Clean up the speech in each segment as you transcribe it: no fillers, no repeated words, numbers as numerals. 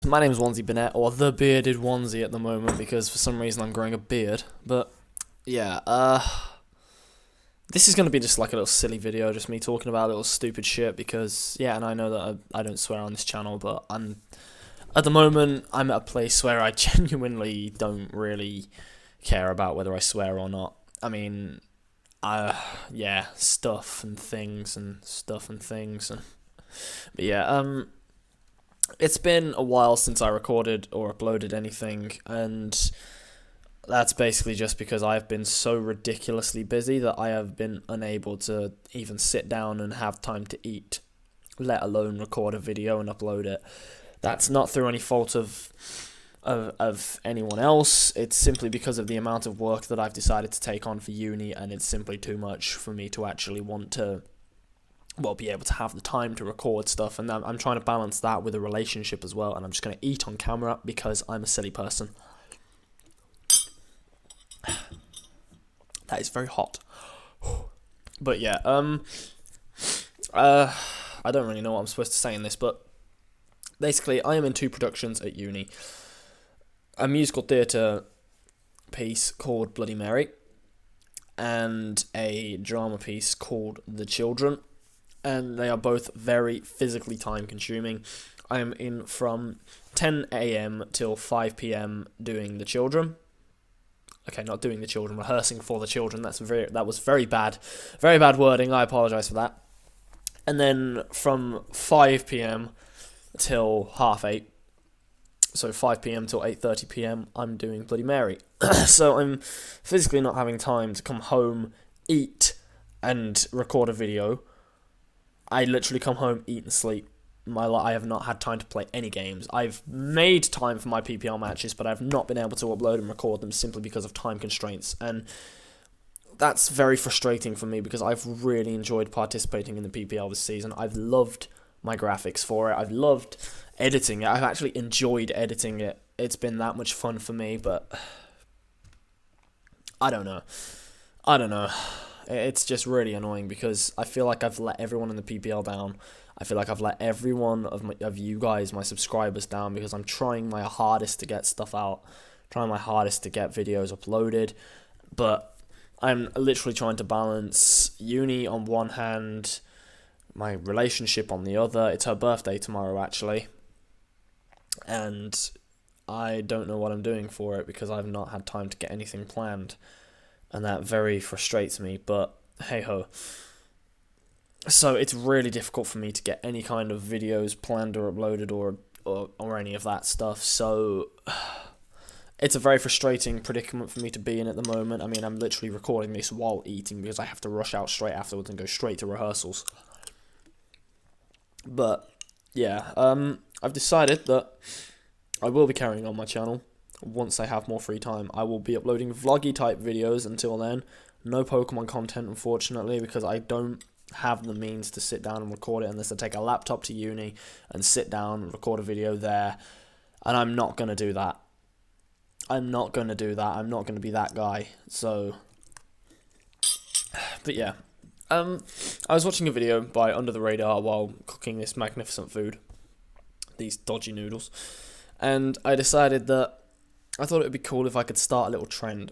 My name's Onesie Burnett, or the Bearded Onesie at the moment, because for some reason I'm growing a beard. But, yeah, this is going to be just like a little silly video, just me talking about a little stupid shit, because, yeah, and I know that I don't swear on this channel, but at the moment, I'm at a place where I genuinely don't really care about whether I swear or not. I mean, yeah, stuff and things. But yeah, it's been a while since I recorded or uploaded anything, and that's basically just because I've been so ridiculously busy that I have been unable to even sit down and have time to eat, let alone record a video and upload it. That's not through any fault of anyone else. It's simply because of the amount of work that I've decided to take on for uni, and it's simply too much for me to actually want to, well, be able to have the time to record stuff, and I'm trying to balance that with a relationship as well, and I'm just going to eat on camera because I'm a silly person. That is very hot. But yeah, I don't really know what I'm supposed to say in this, but basically, I am in two productions at uni. A musical theatre piece called Bloody Mary, and a drama piece called The Children. And they are both very physically time consuming. I am in from 10 a.m. till 5 p.m. doing The Children. Okay, not doing The Children, rehearsing for The Children. That was very bad wording. I apologise for that. And then from 5 p.m. till 7:30, so 5 p.m. till 8:30 p.m. I'm doing Bloody Mary. So I'm physically not having time to come home, eat, and record a video. I literally come home, eat, and sleep. I have not had time to play any games. I've made time for my PPL matches, but I've not been able to upload and record them simply because of time constraints. And that's very frustrating for me because I've really enjoyed participating in the PPL this season. I've loved my graphics for it. I've loved editing it. I've actually enjoyed editing it. It's been that much fun for me, but I don't know. It's just really annoying because I feel like I've let everyone in the PPL down. I feel like I've let every one of you guys, my subscribers, down because I'm trying my hardest to get stuff out, trying my hardest to get videos uploaded, but I'm literally trying to balance uni on one hand, my relationship on the other. It's her birthday tomorrow, actually, and I don't know what I'm doing for it because I've not had time to get anything planned. And that very frustrates me, but hey-ho. So it's really difficult for me to get any kind of videos planned or uploaded or any of that stuff. So it's a very frustrating predicament for me to be in at the moment. I mean, I'm literally recording this while eating because I have to rush out straight afterwards and go straight to rehearsals. But yeah, I've decided that I will be carrying on my channel. Once I have more free time, I will be uploading vloggy type videos. Until then, no Pokemon content, unfortunately, because I don't have the means to sit down and record it unless I take a laptop to uni and sit down and record a video there, and I'm not going to do that. I'm not going to be that guy. So, but yeah, I was watching a video by Under the Radar while cooking this magnificent food, these dodgy noodles, and I decided that I thought it would be cool if I could start a little trend.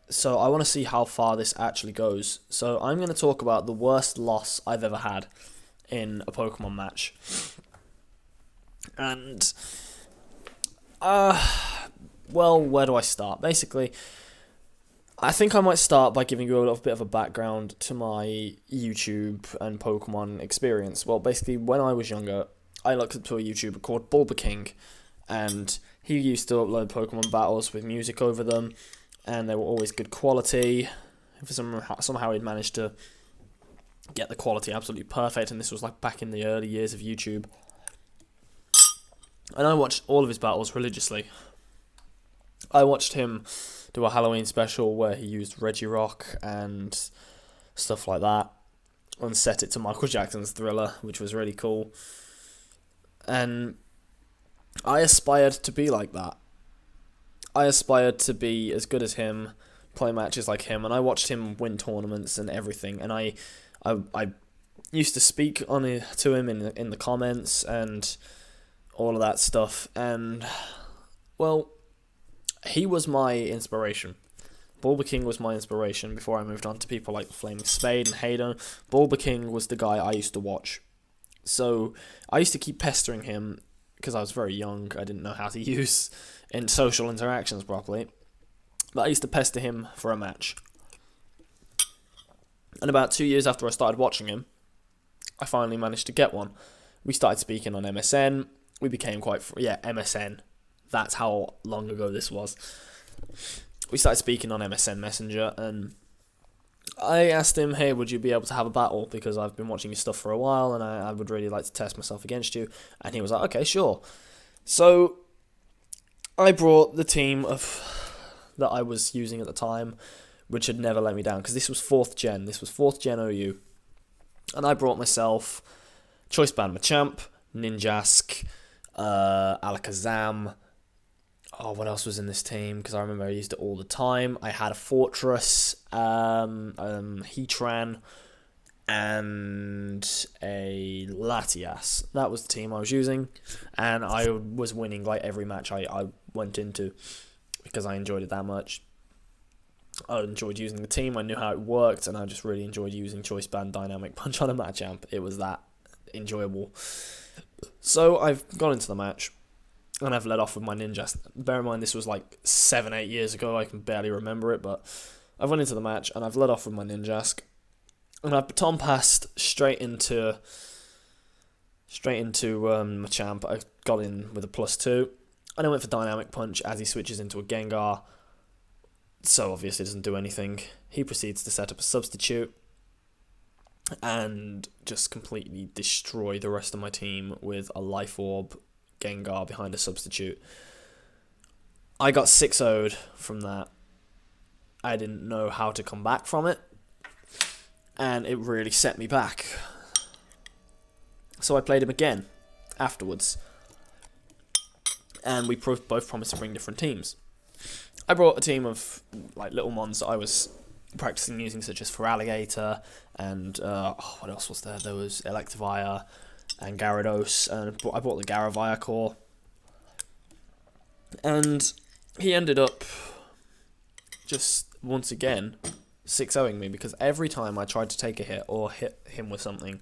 So I want to see how far this actually goes. So I'm going to talk about the worst loss I've ever had in a Pokemon match. And, well, where do I start? Basically, I think I might start by giving you a little bit of a background to my YouTube and Pokemon experience. Well, basically, when I was younger, I looked up to a YouTuber called Bulba King, and he used to upload Pokemon battles with music over them, and they were always good quality. Somehow he'd managed to get the quality absolutely perfect, and this was like back in the early years of YouTube. And I watched all of his battles religiously. I watched him do a Halloween special where he used Regirock and stuff like that, and set it to Michael Jackson's Thriller, which was really cool. And I aspired to be like that. I aspired to be as good as him, play matches like him, and I watched him win tournaments and everything. And I used to speak to him in the comments, and all of that stuff. And, well, he was my inspiration. Bulber King was my inspiration before I moved on to people like Flaming Spade and Hayden. Bulber King was the guy I used to watch. So I used to keep pestering him because I was very young. I didn't know how to use in social interactions properly. But I used to pester him for a match. And about 2 years after I started watching him, I finally managed to get one. We started speaking on MSN. We became MSN. That's how long ago this was. We started speaking on MSN Messenger, and I asked him, hey, would you be able to have a battle? Because I've been watching your stuff for a while, and I would really like to test myself against you. And he was like, okay, sure. So I brought the team that I was using at the time, which had never let me down, because this was 4th gen. This was 4th gen OU. And I brought myself Choice Band Machamp, Ninjask, Alakazam. Oh, what else was in this team? Because I remember I used it all the time. I had a Fortress, Heatran, and a Latias. That was the team I was using, and I was winning like every match I went into because I enjoyed it that much. I enjoyed using the team. I knew how it worked, and I just really enjoyed using Choice Band Dynamic Punch on a Machamp. It was that enjoyable. So I've gone into the match, and I've led off with my Ninjask. Bear in mind, this was like 7-8 years ago. I can barely remember it, but I've went into the match, and I've led off with my Ninjask. And I've baton passed straight into Machamp. I got in with a +2. And I went for Dynamic Punch as he switches into a Gengar. So obviously it doesn't do anything. He proceeds to set up a substitute and just completely destroy the rest of my team with a Life Orb Gengar behind a substitute. I got 6-0'd from that. I didn't know how to come back from it, and it really set me back. So I played him again afterwards, and we both promised to bring different teams. I brought a team of like little mons that I was practicing using, such as Feraligatr, and what else was there? There was Electivire and Gyarados, and I bought the Garavire core. And he ended up just once again 6-0ing me, because every time I tried to take a hit or hit him with something,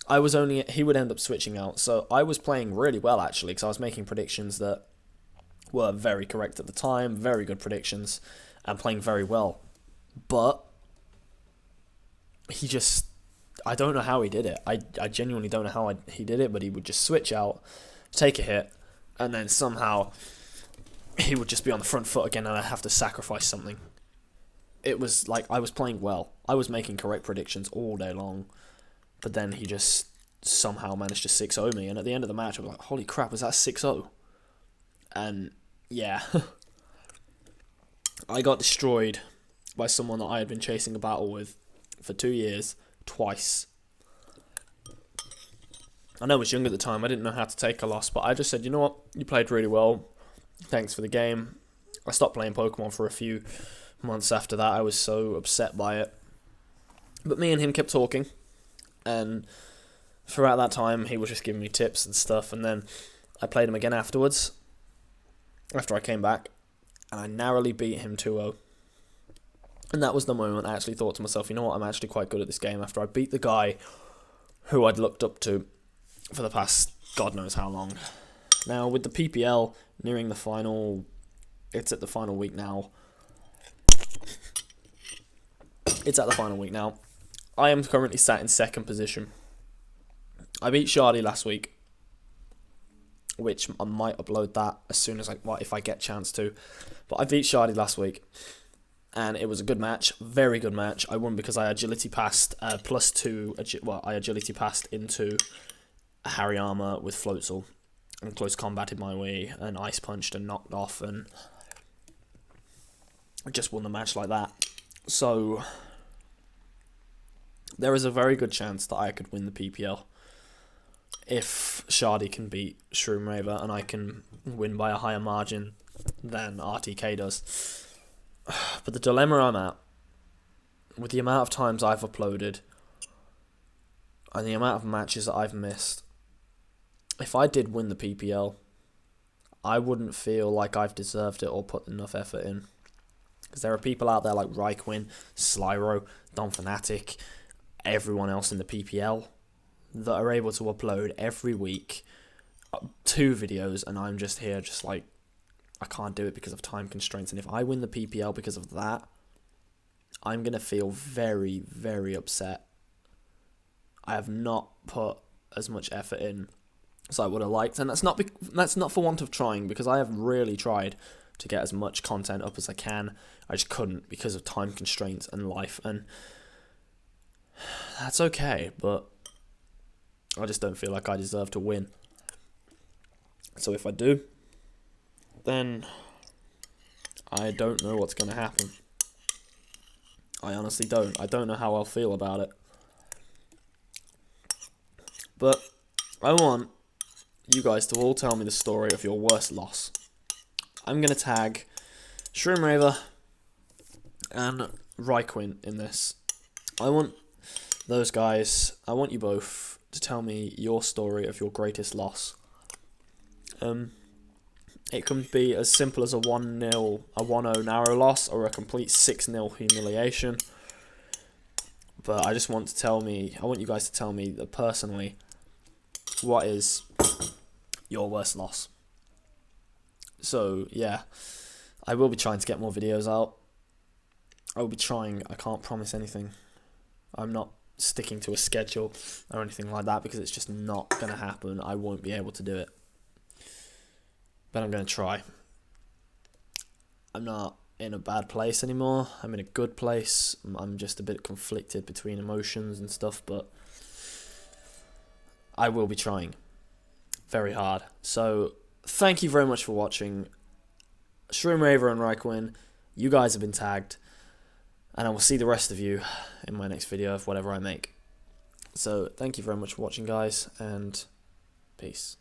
he would end up switching out. So I was playing really well actually, because I was making predictions that were very correct at the time, very good predictions, and playing very well. But he just, I don't know how he did it. I genuinely don't know how he did it, but he would just switch out, take a hit, and then somehow he would just be on the front foot again, and I'd have to sacrifice something. It was like I was playing well. I was making correct predictions all day long, but then he just somehow managed to 6-0 me, and at the end of the match I was like, holy crap, was that 6-0? And yeah, I got destroyed by someone that I had been chasing a battle with for 2 years, twice. I know I was young at the time, I didn't know how to take a loss, but I just said, you know what, you played really well, thanks for the game. I stopped playing Pokemon for a few months after that. I was so upset by it. But me and him kept talking, and throughout that time he was just giving me tips and stuff, and then I played him again afterwards, after I came back, and I narrowly beat him 2-0. And that was the moment I actually thought to myself, you know what, I'm actually quite good at this game, after I beat the guy who I'd looked up to for the past God knows how long. Now, with the PPL nearing the final, it's at the final week now. I am currently sat in 2nd position. I beat Shardy last week, which I might upload that as soon as if I get a chance to. But I beat Shardy last week, and it was a good match, very good match. I won because I agility passed +2. I agility passed into a Hariyama with Floatzel, and close combated my way, and ice punched and knocked off, and I just won the match like that. So there is a very good chance that I could win the PPL if Shardy can beat Shroom Raver and I can win by a higher margin than RTK does. But the dilemma I'm at, with the amount of times I've uploaded and the amount of matches that I've missed, if I did win the PPL, I wouldn't feel like I've deserved it or put enough effort in. Because there are people out there like Ryquin, Slyro, Don Fanatic, everyone else in the PPL that are able to upload every week 2 videos, and I'm just here just like, I can't do it because of time constraints. And if I win the PPL because of that, I'm going to feel very, very upset. I have not put as much effort in as I would have liked, and that's not for want of trying, because I have really tried to get as much content up as I can. I just couldn't because of time constraints and life, and that's okay, but I just don't feel like I deserve to win. So if I do, then I don't know what's going to happen. I honestly don't. I don't know how I'll feel about it. But I want you guys to all tell me the story of your worst loss. I'm going to tag Shroomraver and Ryquin in this. I want those guys, I want you both to tell me your story of your greatest loss. It can be as simple as a 1-0, a 1-0 narrow loss, or a complete 6-0 humiliation. But I just want I want you guys to tell me that personally, what is your worst loss? So, yeah, I will be trying to get more videos out. I will be trying. I can't promise anything. I'm not sticking to a schedule or anything like that because it's just not going to happen. I won't be able to do it. But I'm going to try. I'm not in a bad place anymore. I'm in a good place. I'm just a bit conflicted between emotions and stuff, but I will be trying very hard. So, thank you very much for watching. Shroomraver and Ryquin, you guys have been tagged, and I will see the rest of you in my next video of whatever I make. So, thank you very much for watching, guys, and peace.